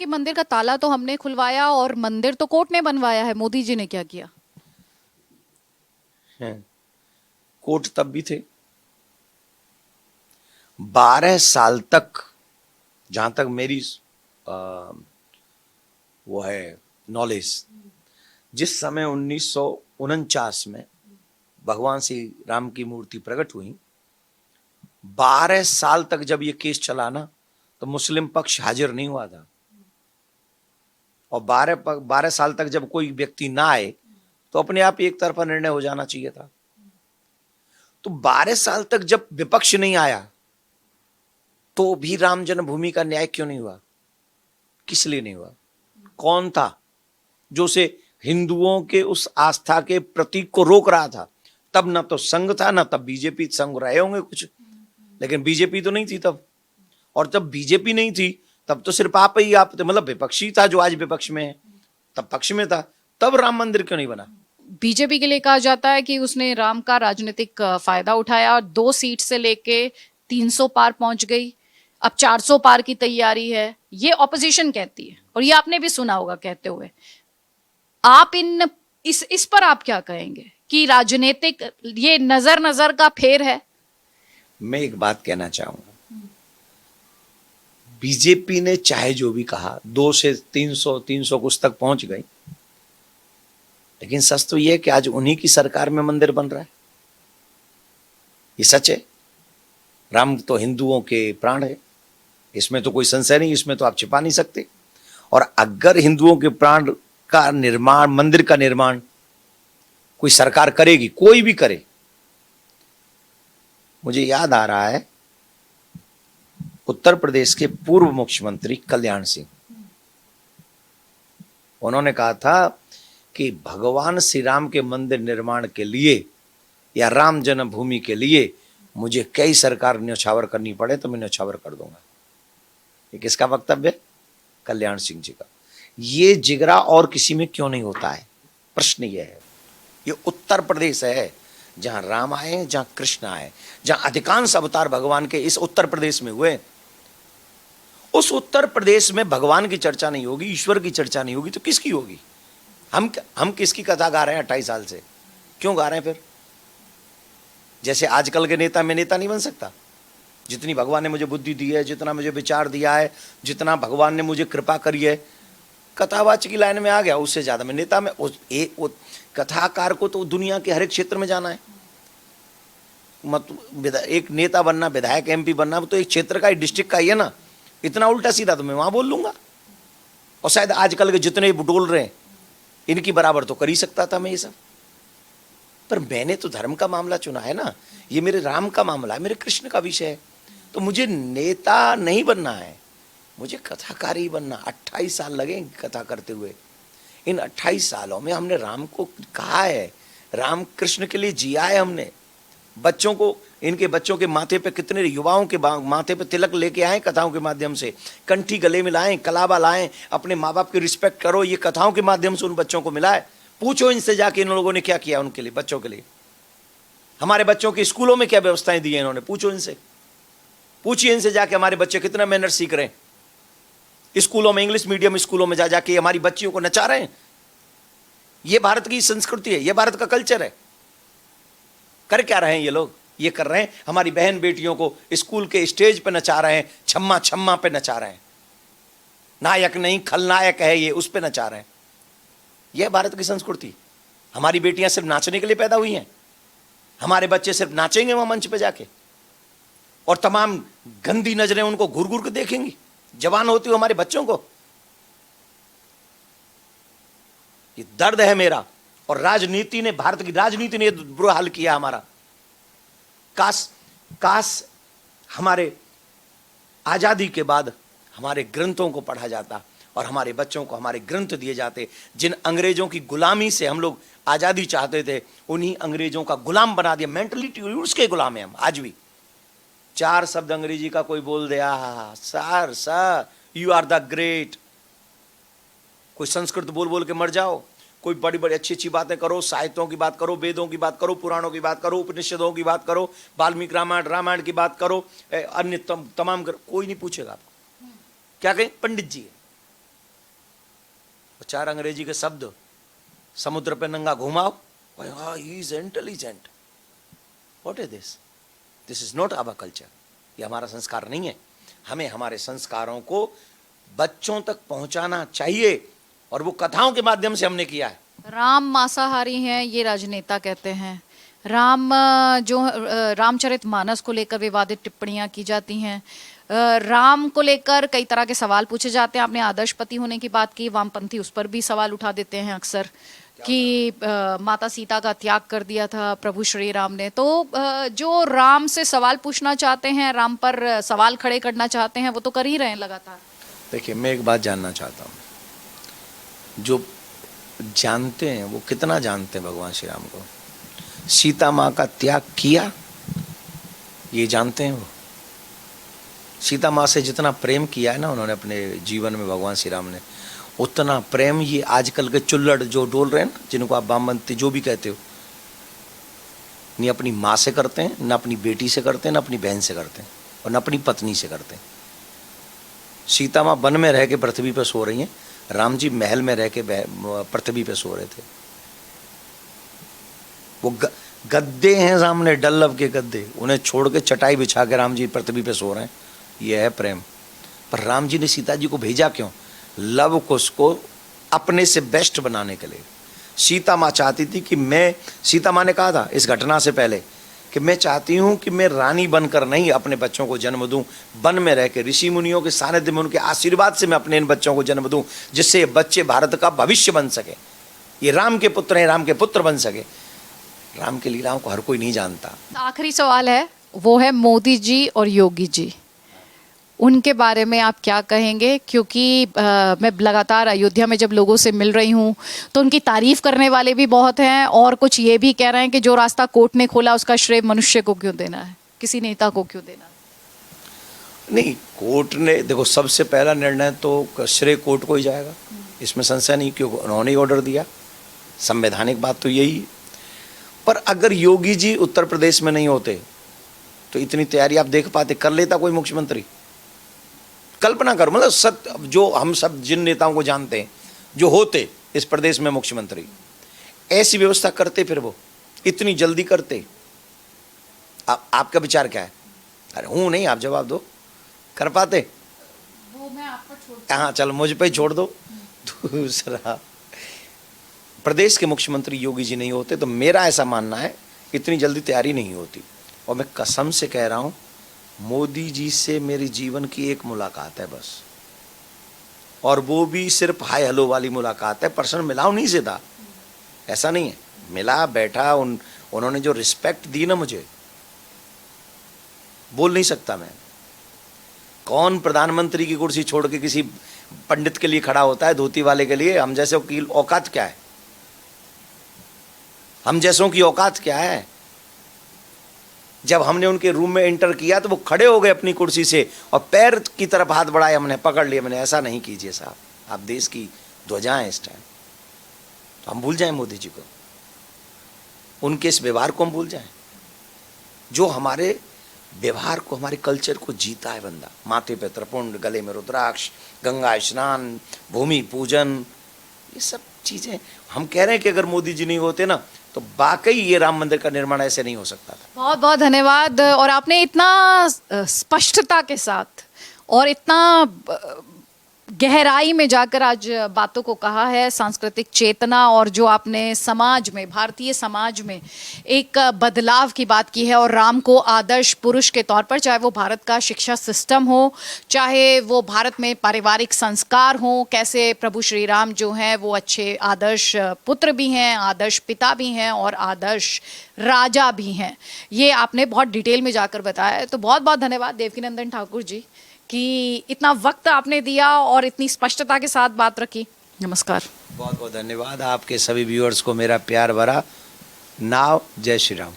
कि मंदिर का ताला तो हमने खुलवाया और मंदिर तो कोर्ट ने बनवाया है, मोदी जी ने क्या किया? कोर्ट तब भी थे। 12 साल तक, जहां तक मेरी वो है नॉलेज, जिस समय 1949 में भगवान श्री राम की मूर्ति प्रकट हुई, 12 साल तक जब ये केस चला ना, तो मुस्लिम पक्ष हाजिर नहीं हुआ था। और 12 साल तक जब कोई व्यक्ति ना आए तो अपने आप एक तरफा निर्णय हो जाना चाहिए था। तो 12 साल तक जब विपक्ष नहीं आया तो भी राम जन्मभूमि का न्याय क्यों नहीं हुआ? किस लिए नहीं हुआ? कौन था जो उसे हिंदुओं के उस आस्था के प्रतीक को रोक रहा था? तब ना तो संघ था, ना तब बीजेपी। संघ रहे होंगे कुछ, लेकिन बीजेपी तो नहीं थी तब। और जब बीजेपी नहीं थी तब तो सिर्फ आप ही आप थे, मतलब विपक्षी था जो आज विपक्ष में है, तब पक्ष में था। तब राम मंदिर क्यों नहीं बना? बीजेपी के लिए कहा जाता है कि उसने राम का राजनीतिक फायदा उठाया और 2 सीट से लेके 300 पार पहुंच गई। अब 400 पार की तैयारी है, ये ऑपोजिशन कहती है, और ये आपने भी सुना होगा कहते हुए। आप इस पर आप क्या कहेंगे कि राजनीतिक ये नजर नजर का फेर है? मैं एक बात कहना चाहूंगा, बीजेपी ने चाहे जो भी कहा, 2 से 300 कुछ तक पहुंच गई, लेकिन सच तो यह है कि आज उन्हीं की सरकार में मंदिर बन रहा है। ये सच है। राम तो हिंदुओं के प्राण है, इसमें तो कोई संशय नहीं, इसमें तो आप छिपा नहीं सकते। और अगर हिंदुओं के प्राण का निर्माण, मंदिर का निर्माण कोई सरकार करेगी, कोई भी करे, मुझे याद आ रहा है उत्तर प्रदेश के पूर्व मुख्यमंत्री कल्याण सिंह, उन्होंने कहा था कि भगवान श्री राम के मंदिर निर्माण के लिए या राम जन्मभूमि के लिए मुझे कई सरकार न्यौछावर करनी पड़े तो मैं न्यौछावर कर दूंगा। ये किसका वक्तव्य? कल्याण सिंह जी का। ये जिगरा और किसी में क्यों नहीं होता है? प्रश्न ये है। ये उत्तर प्रदेश है जहां राम आए, जहां कृष्ण आए, जहां अधिकांश अवतार भगवान के इस उत्तर प्रदेश में हुए। उस उत्तर प्रदेश में भगवान की चर्चा नहीं होगी, ईश्वर की चर्चा नहीं होगी, तो किसकी होगी? हम किसकी कथा गा रहे हैं 28 साल से? क्यों गा रहे हैं फिर? जैसे आजकल के नेता, मैं नेता नहीं बन सकता। जितनी भगवान ने मुझे बुद्धि दी है, जितना मुझे विचार दिया है, जितना भगवान ने मुझे कृपा करी है, कथावाचक की लाइन में आ गया, उससे ज्यादा मैं नेता में कथाकार को तो दुनिया के हर एक क्षेत्र में जाना है। एक नेता बनना, विधायक, एमपी बनना तो एक क्षेत्र का, एक डिस्ट्रिक्ट का ही है ना। इतना उल्टा सीधा तो मैं वहां बोल लूंगा। और शायद आजकल के जितने बुटोल रहे हैं, इनकी बराबर तो कर ही सकता था मैं ये सब। पर मैंने तो धर्म का मामला चुना है ना। ये मेरे राम का मामला है, मेरे कृष्ण का विषय है। तो मुझे नेता नहीं बनना है, मुझे कथाकार ही बनना। 28 साल लगे कथा करते हुए। इन 28 सालों में हमने राम को कहा है, राम कृष्ण के लिए जिया है हमने। बच्चों को, इनके बच्चों के माथे पे, कितने युवाओं के माथे पे तिलक लेके आए कथाओं के माध्यम से, कंठी गले में लाएं, कलावा लाएं, अपने माँ बाप की रिस्पेक्ट करो, ये कथाओं के माध्यम से उन बच्चों को मिला है। पूछो इनसे जाके इन लोगों ने क्या किया उनके लिए, बच्चों के लिए। हमारे बच्चों के स्कूलों में क्या व्यवस्थाएं दी है इन्होंने, पूछो इनसे। पूछिए इनसे जाके हमारे बच्चे कितना मैनर्स सीख रहे हैं स्कूलों में, इंग्लिश मीडियम स्कूलों में जा जाके हमारी बच्चियों को नचा रहे हैं। ये भारत की संस्कृति है, ये भारत का कल्चर है। कर क्या रहे हैं ये लोग? ये कर रहे हैं हमारी बहन बेटियों को स्कूल के स्टेज पे नचा रहे हैं, छम्मा छम्मा पे नचा रहे हैं। नायक नहीं खलनायक है ये, उस पे नचा रहे हैं। यह भारत की संस्कृति। हमारी बेटियां सिर्फ नाचने के लिए पैदा हुई हैं, हमारे बच्चे सिर्फ नाचेंगे वहां मंच पे जाके, और तमाम गंदी नजरें उनको घूर घूर के देखेंगी जवान होती हुई हमारे बच्चों को। ये दर्द है मेरा। और राजनीति ने, भारत की राजनीति ने बुरा हाल किया हमारा। काश हमारे आजादी के बाद हमारे ग्रंथों को पढ़ा जाता और हमारे बच्चों को हमारे ग्रंथ दिए जाते। जिन अंग्रेजों की गुलामी से हम लोग आजादी चाहते थे, उन्हीं अंग्रेजों का गुलाम बना दिया। मेंटलिटी उसके गुलाम है हम आज भी। 4 शब्द अंग्रेजी का कोई बोल दे, sir sir you are the great. कोई संस्कृत बोल बोल के मर जाओ, कोई बड़ी बड़ी अच्छी अच्छी बातें करो, साहित्यों की बात करो, वेदों की बात करो, पुराणों की बात करो, उपनिषदों की बात करो, वाल्मीकि रामायण की बात करो, अन्य तमाम कोई नहीं पूछेगा आपको। क्या कहें? पंडित जी है, चार अंग्रेजी के शब्द समुद्र पे नंगा घुमाओ, हाँ he is intelligent. What is this? This is not our culture. ये हमारा संस्कार नहीं है। हमें हमारे संस्कारों को बच्चों तक पहुंचाना चाहिए, और वो कथाओं के माध्यम से हमने किया है। राम मांसाहारी हैं, ये राजनेता कहते हैं। राम रामचरितमानस को लेकर विवादित टिप्पणियां की जाती हैं। राम को लेकर कई तरह के सवाल पूछे जाते हैं। आपने आदर्श पति होने की बात की, वामपंथी उस पर भी सवाल उठा देते हैं अक्सर कि माता सीता का त्याग कर दिया था प्रभु श्री राम ने। तो जो राम से सवाल पूछना चाहते हैं, राम पर सवाल खड़े करना चाहते हैं, वो तो कर ही रहे हैं लगातार। देखिए, मैं एक बात जानना चाहता हूँ, जो जानते हैं वो कितना जानते हैं भगवान श्री राम को? सीता माँ का त्याग किया, ये जानते हैं वो? सीता माँ से जितना प्रेम किया है ना उन्होंने अपने जीवन में, भगवान श्री राम ने, उतना प्रेम ये आजकल के चुल्लड़ जो डोल रहे हैं ना, जिनको आप वामपंथी जो भी कहते हो, नहीं अपनी माँ से करते हैं, न अपनी बेटी से करते हैं, न अपनी बहन से करते हैं, और न अपनी पत्नी से करते हैं। सीता माँ वन में रह के पृथ्वी पर सो रही हैं, राम जी महल में रह के पृथ्वी पे सो रहे थे। वो गद्दे हैं सामने, डल्लभ के गद्दे, उन्हें छोड़ के चटाई बिछा के राम जी पृथ्वी पे सो रहे हैं। यह है प्रेम। पर राम जी ने सीता जी को भेजा क्यों? लव कुश को अपने से बेस्ट बनाने के लिए। सीता माँ चाहती थी कि मैं, सीता माँ ने कहा था इस घटना से पहले कि मैं चाहती हूँ कि मैं रानी बनकर नहीं अपने बच्चों को जन्म दूँ, वन में रह के ऋषि मुनियों के सानिध्य में, उनके आशीर्वाद से मैं अपने इन बच्चों को जन्म दूँ, जिससे ये बच्चे भारत का भविष्य बन सके, ये राम के पुत्र हैं, राम के पुत्र बन सके। राम की लीलाओं को हर कोई नहीं जानता। आखिरी सवाल है, वो है मोदी जी और योगी जी, उनके बारे में आप क्या कहेंगे? क्योंकि मैं लगातार अयोध्या में जब लोगों से मिल रही हूँ तो उनकी तारीफ करने वाले भी बहुत हैं, और कुछ ये भी कह रहे हैं कि जो रास्ता कोर्ट ने खोला उसका श्रेय मनुष्य को क्यों देना है, किसी नेता को क्यों देना है? नहीं, कोर्ट ने, देखो सबसे पहला निर्णय तो श्रेय कोर्ट को ही जाएगा, इसमें संशय नहीं, क्योंकि उन्होंने ही ऑर्डर दिया। संवैधानिक बात तो यही है। पर अगर योगी जी उत्तर प्रदेश में नहीं होते तो इतनी तैयारी आप देख पाते? कर लेता कोई मुख्यमंत्री? कल्पना करो, मतलब सत्य, जो हम सब जिन नेताओं को जानते हैं जो होते इस प्रदेश में मुख्यमंत्री, ऐसी व्यवस्था करते, फिर वो इतनी जल्दी करते? आपका विचार क्या है? अरे हूं नहीं, आप जवाब दो, कर पाते? वो मैं आप पर छोड़, हाँ चलो मुझ पे ही छोड़ दो। दूसरा, प्रदेश के मुख्यमंत्री योगी जी नहीं होते तो मेरा ऐसा मानना है इतनी जल्दी तैयारी नहीं होती। और मैं कसम से कह रहा हूं, मोदी जी से मेरी जीवन की एक मुलाकात है बस, और वो भी सिर्फ हाय हेलो वाली मुलाकात है, पर्सनल मिलाव नहीं से था, ऐसा नहीं है। मिला, बैठा, उन्होंने जो रिस्पेक्ट दी ना मुझे, बोल नहीं सकता मैं। कौन प्रधानमंत्री की कुर्सी छोड़ के किसी पंडित के लिए खड़ा होता है, धोती वाले के लिए? हम जैसे की औकात क्या है? हम जैसों की औकात क्या है? जब हमने उनके रूम में एंटर किया तो वो खड़े हो गए अपनी कुर्सी से और पैर की तरफ हाथ बढ़ाए, हमने पकड़ लिया। मैंने ऐसा नहीं कीजिए साहब, आप देश की ध्वजा हैं इस टाइम। तो हम भूल जाएं मोदी जी को, उनके इस व्यवहार को हम भूल जाएं, जो हमारे व्यवहार को, हमारे कल्चर को जीता है बंदा। माथे पे त्रिपुंड, गले में रुद्राक्ष, गंगा स्नान, भूमि पूजन, ये सब चीजें हम कह रहे हैं कि अगर मोदी जी नहीं होते ना तो वाकई ये राम मंदिर का निर्माण ऐसे नहीं हो सकता था। बहुत बहुत धन्यवाद। और आपने इतना स्पष्टता के साथ और इतना गहराई में जाकर आज बातों को कहा है, सांस्कृतिक चेतना और जो आपने समाज में, भारतीय समाज में एक बदलाव की बात की है, और राम को आदर्श पुरुष के तौर पर, चाहे वो भारत का शिक्षा सिस्टम हो, चाहे वो भारत में पारिवारिक संस्कार हो, कैसे प्रभु श्री राम जो हैं वो अच्छे आदर्श पुत्र भी हैं, आदर्श पिता भी हैं और आदर्श राजा भी हैं, ये आपने बहुत डिटेल में जाकर बताया है। तो बहुत बहुत धन्यवाद देवकीनंदन ठाकुर जी कि इतना वक्त आपने दिया और इतनी स्पष्टता के साथ बात रखी। नमस्कार। बहुत बहुत धन्यवाद आपके सभी व्यूअर्स को मेरा प्यार भरा नाव। जय श्री राम।